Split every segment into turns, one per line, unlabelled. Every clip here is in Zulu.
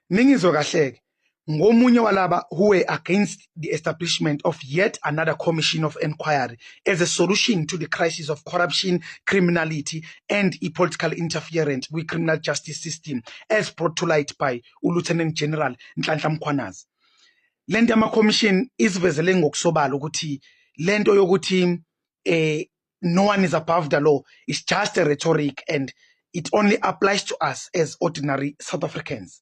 Ningizwe kahleke ngomunye walaba who were against the establishment of yet another commission of inquiry as a solution to the crisis of corruption, criminality, and political interference with criminal justice system, as brought to light by Lieutenant General Nhlanhla Mkhwanazi. Lento ama-commission isivezele ngokusobala ukuthi lento yokuthi no one is above the law is just a rhetoric and it only applies to us as ordinary South Africans.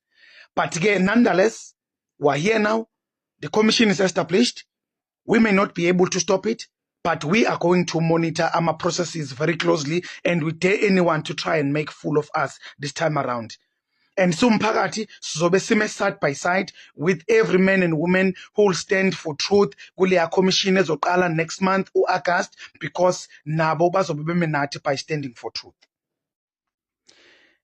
But again, nonetheless, we're here now. The commission is established. We may not be able to stop it, but we are going to monitor our processes very closely, and we dare anyone to try and make fool of us this time around. And so mphakathi sizobe sime side by side with every man and woman who will stand for truth kuleya commission ezoqala next month August, because nabo bazobe beme nathi by standing for truth.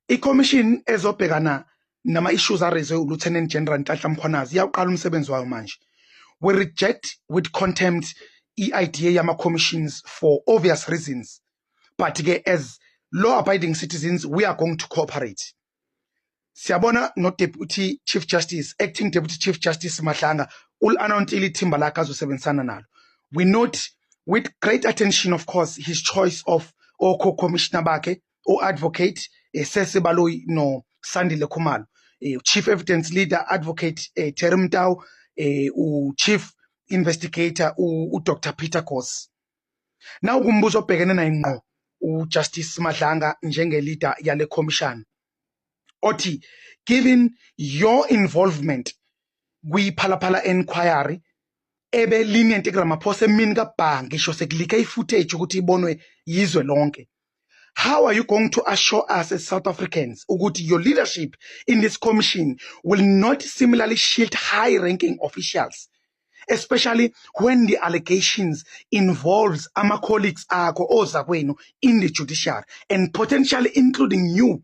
I-commission ezobhekana nama-issues arezwe uLieutenant General Nhlanhla Mkhwanazi iyawuqala umsebenzi wayo manje. We reject with contempt i-idea yama-commissions for obvious reasons, but as law-abiding citizens we are going to cooperate. Siyabona no Deputy Chief Justice, Acting Deputy Chief Justice Mahlanga ul-announce ithimba lakhe azosebenzisana nalo. We note with great attention, of course, his choice of co-commissioner bakhe advocate Sese Baloyi no Sandile Khumalo, Chief Evidence Leader Advocate Terry Mtau, Chief Investigator Dr. Peter Kos. Now kumbuzo obhekene naye ngqo Justice Mahlanga njenge leader yale commission. Oti, given your involvement kwi-Phalaphala inquiry ebe lenient Ramaphosa emini kabhanga ngisho sekulika i-footage ukuthi ibonwe yizwe lonke, how are you going to assure us as South Africans ukuthi your leadership in this commission will not similarly shield high-ranking officials, especially when the allegations involves ama-colleagues akho ozakwenu in the judiciary and potentially including you?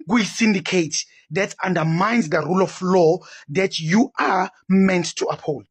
We syndicate that undermines the rule of law that you are meant to uphold.